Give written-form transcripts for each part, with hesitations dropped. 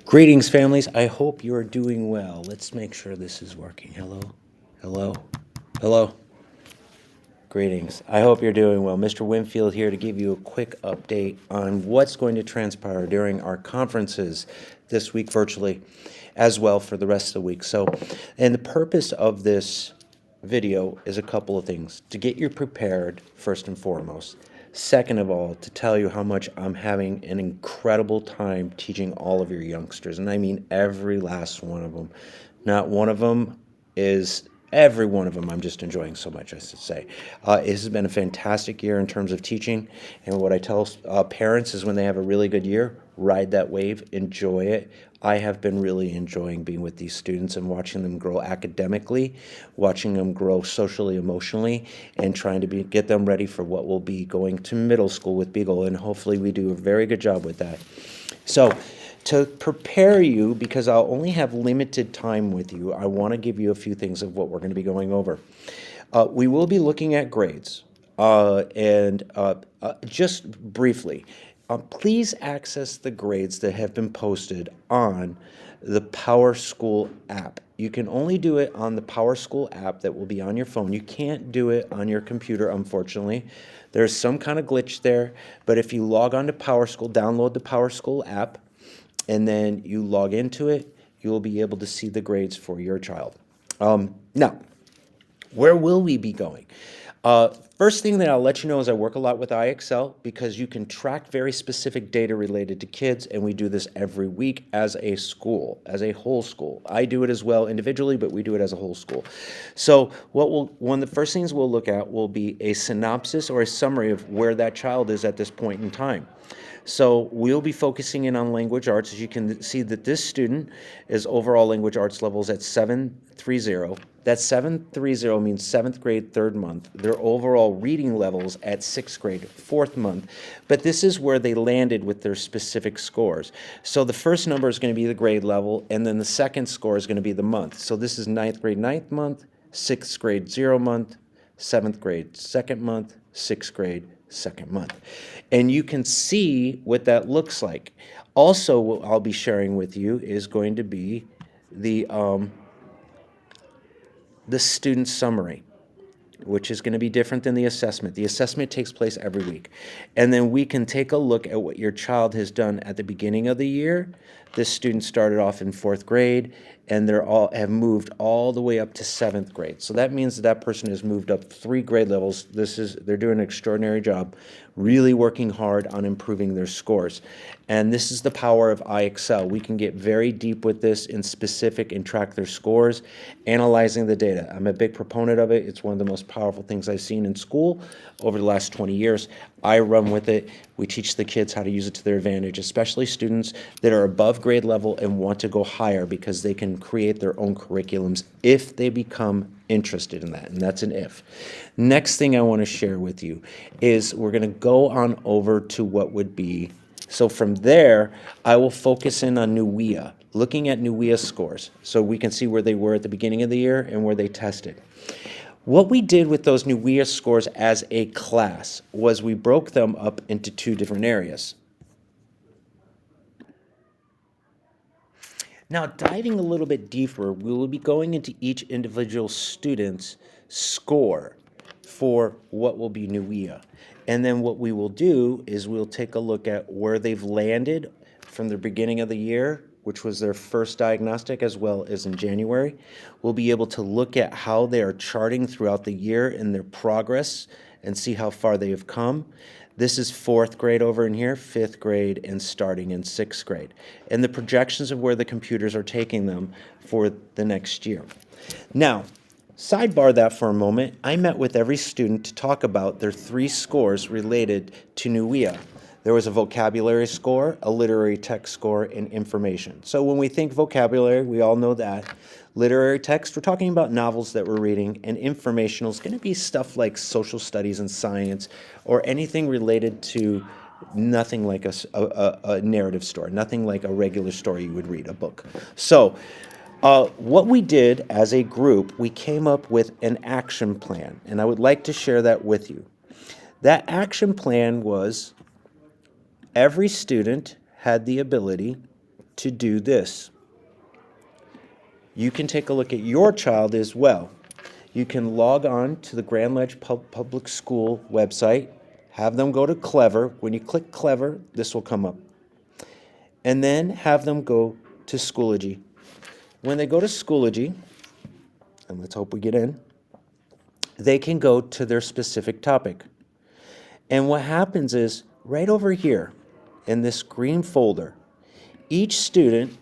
Greetings, families. I hope you're doing well. Let's make sure this is working. Hello? Hello? Hello? Greetings. I hope you're doing well. Mr. Winfield here to give you a quick update on what's going to transpire during our conferences this week virtually, as well for the rest of the week. And the purpose of this video is a couple of things. To get you prepared, first and foremost. Second of all, to tell you how much I'm having an incredible time teaching all of your youngsters, and I mean every last one of them. Not one of them is every one of them I'm just enjoying so much, I should say. It has been a fantastic year in terms of teaching, and what I tell parents is when they have a really good year, ride that wave, enjoy it. I have been really enjoying being with these students and watching them grow academically, watching them grow socially, emotionally, and trying to get them ready for what will be going to middle school with Beagle, and hopefully we do a very good job with that. So, to prepare you, because I'll only have limited time with you, I want to give you a few things of what we're going to be going over. We will be looking at grades, and just briefly, please access the grades that have been posted on the PowerSchool app. You can only do it on the PowerSchool app that will be on your phone. You can't do it on your computer, unfortunately. There's some kind of glitch there, but if you log on to PowerSchool, download the PowerSchool app, and then you log into it, you will be able to see the grades for your child. Now, where will we be going? First thing that I'll let you know is I work a lot with IXL because you can track very specific data related to kids, and we do this every week as a school, as a whole school. I do it as well individually, but we do it as a whole school. So one of the first things we'll look at will be a synopsis or a summary of where that child is at this point in time. So we'll be focusing in on language arts. As you can see that this student is overall language arts levels at 730. That 730 means 7th grade, 3rd month. Their overall reading levels at 6th grade, 4th month. But this is where they landed with their specific scores. So the first number is going to be the grade level, and then the second score is going to be the month. So this is 9th grade, 9th month, 6th grade, 0 month, 7th grade, 2nd month, 6th grade, 2nd month. And you can see what that looks like. Also, what I'll be sharing with you is going to be the student summary, which is going to be different than the assessment. The assessment takes place every week. And then we can take a look at what your child has done at the beginning of the year. This student started off in 4th grade, and have moved all the way up to 7th grade. So that means that person has moved up 3 grade levels. They're doing an extraordinary job, really working hard on improving their scores. And this is the power of IXL. We can get very deep with this in specific and track their scores, analyzing the data. I'm a big proponent of it. It's one of the most powerful things I've seen in school over the last 20 years. I run with it. We teach the kids how to use it to their advantage, especially students that are above grade level and want to go higher because they can create their own curriculums if they become interested in that, and that's an if. Next thing I want to share with you is we're going to go on over to what would be, so from there, I will focus in on NUWEA, looking at NUWEA scores, so we can see where they were at the beginning of the year and where they tested. What we did with those NUWEA scores as a class was we broke them up into 2 different areas. Now, diving a little bit deeper, we will be going into each individual student's score for what will be NUWEA. And then what we will do is we'll take a look at where they've landed from the beginning of the year, which was their first diagnostic, as well as in January. We'll be able to look at how they are charting throughout the year in their progress and see how far they have come. This is 4th grade over in here, 5th grade, and starting in 6th grade. And the projections of where the computers are taking them for the next year. Now, sidebar that for a moment, I met with every student to talk about their 3 scores related to NUWEA. There was a vocabulary score, a literary text score, and information. So when we think vocabulary, we all know that. Literary text, we're talking about novels that we're reading, and informational is going to be stuff like social studies and science, or anything related to nothing like a narrative story, nothing like a regular story you would read, a book. So what we did as a group, we came up with an action plan, and I would like to share that with you. That action plan was every student had the ability to do this. You can take a look at your child as well. You can log on to the Grand Ledge Public School website, have them go to Clever. When you click Clever, this will come up. And then have them go to Schoology. When they go to Schoology, and let's hope we get in, they can go to their specific topic. And what happens is, right over here in this green folder, each student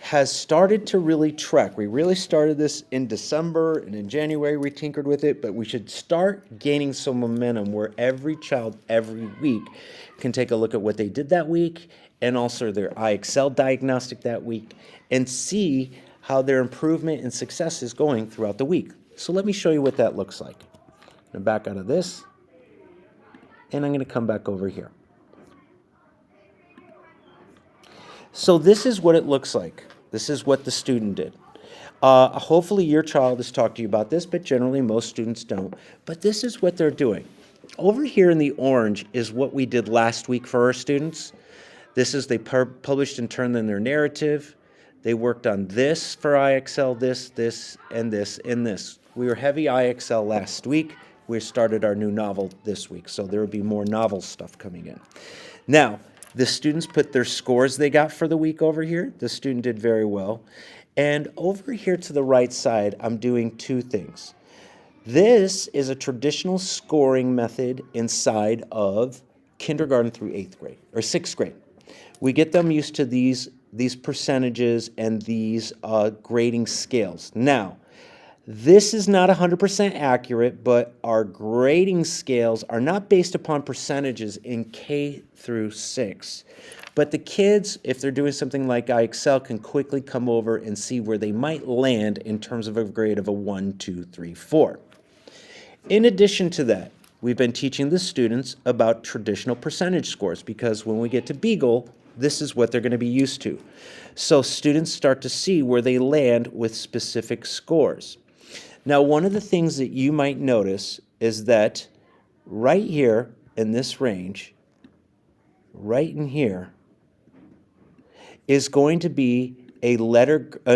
has started to really track. We really started this in December, and in January we tinkered with it, but we should start gaining some momentum where every child every week can take a look at what they did that week and also their IXL diagnostic that week and see how their improvement and success is going throughout the week. So let me show you what that looks like. I'm back out of this, and I'm going to come back over here. So this is what it looks like. This is what the student did. Hopefully your child has talked to you about this, but generally most students don't. But this is what they're doing. Over here in the orange is what we did last week for our students. This is they published and turned in their narrative. They worked on this for IXL, this, and this. We were heavy IXL last week. We started our new novel this week, so there will be more novel stuff coming in. Now, the students put their scores they got for the week over here. The student did very well. And over here to the right side, I'm doing two things. This is a traditional scoring method inside of kindergarten through 8th grade, or 6th grade. We get them used to these percentages and these grading scales. Now, this is not 100% accurate, but our grading scales are not based upon percentages in K through 6. But the kids, if they're doing something like IXL, can quickly come over and see where they might land in terms of a grade of a 1, 2, 3, 4. In addition to that, we've been teaching the students about traditional percentage scores because when we get to Beagle, this is what they're going to be used to. So students start to see where they land with specific scores. Now, one of the things that you might notice is that right here in this range, right in here, is going to be a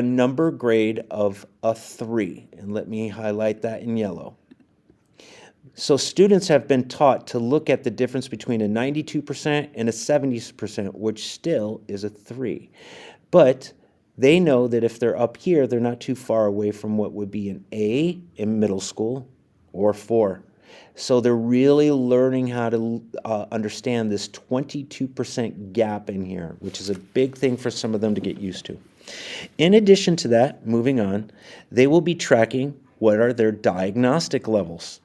number grade of a 3. And let me highlight that in yellow. So students have been taught to look at the difference between a 92% and a 70%, which still is a 3. But they know that if they're up here, they're not too far away from what would be an A in middle school or 4. So they're really learning how to understand this 22% gap in here, which is a big thing for some of them to get used to. In addition to that, moving on, they will be tracking what are their diagnostic levels.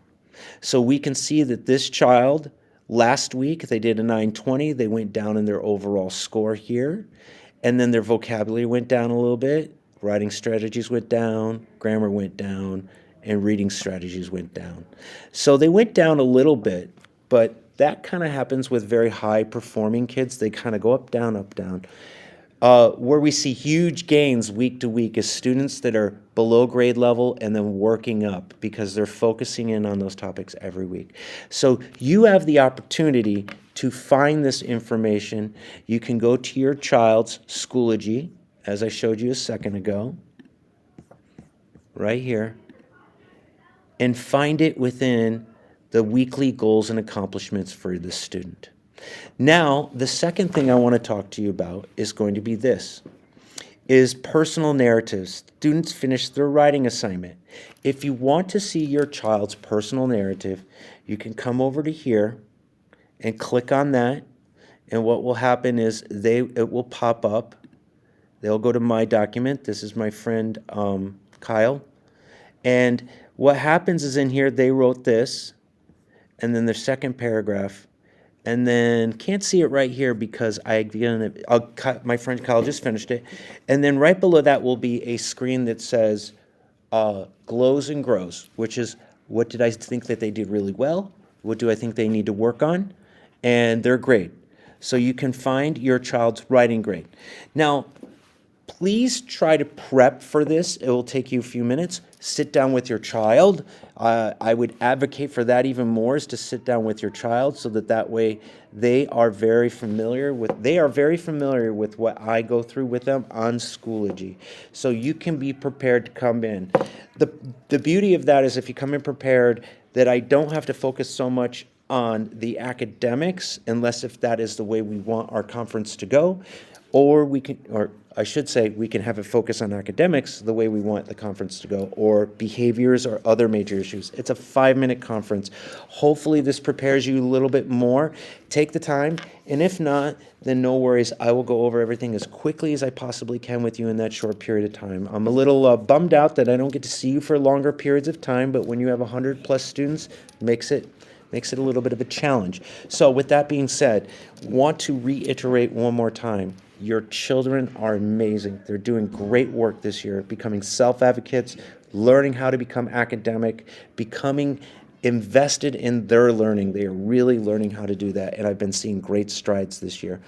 So we can see that this child, last week, they did a 920. They went down in their overall score here. And then their vocabulary went down a little bit, writing strategies went down, grammar went down, and reading strategies went down. So they went down a little bit, but that kind of happens with very high-performing kids. They kind of go up, down, up, down. Where we see huge gains week to week is students that are below grade level and then working up because they're focusing in on those topics every week. So you have the opportunity to find this information. You can go to your child's Schoology, as I showed you a second ago, right here, and find it within the weekly goals and accomplishments for the student. Now, the second thing I want to talk to you about is going to be this, is personal narratives. Students finish their writing assignment. If you want to see your child's personal narrative, you can come over to here and click on that, and what will happen is it will pop up. They'll go to my document. This is my friend Kyle. And what happens is in here, they wrote this, and then their second paragraph, and then can't see it right here because my friend Kyle just finished it. And then right below that will be a screen that says glows and grows, which is what did I think that they did really well? What do I think they need to work on? And their grade. So you can find your child's writing grade. Now, Please try to prep for this. It will take you a few minutes. Sit down with your child. I would advocate for that even more, is to sit down with your child, so that way they are very familiar with what I go through with them on Schoology. So you can be prepared to come in. The beauty of that is, if you come in prepared, that I don't have to focus so much on the academics, unless if that is the way we want our conference to go. Or I should say, we can have it focus on academics the way we want the conference to go, or behaviors or other major issues. It's a 5-minute conference. Hopefully this prepares you a little bit more. Take the time, and if not, then no worries. I will go over everything as quickly as I possibly can with you in that short period of time. I'm a little bummed out that I don't get to see you for longer periods of time, but when you have 100+ students, makes it a little bit of a challenge. So with that being said, want to reiterate one more time, your children are amazing. They're doing great work this year, becoming self-advocates, learning how to become academic, becoming invested in their learning. They are really learning how to do that, and I've been seeing great strides this year.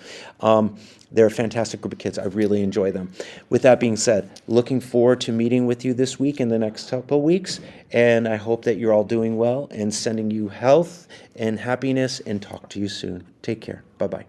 They're a fantastic group of kids. I really enjoy them. With that being said, looking forward to meeting with you this week and the next couple of weeks, and I hope that you're all doing well, and sending you health and happiness, and talk to you soon. Take care. Bye-bye.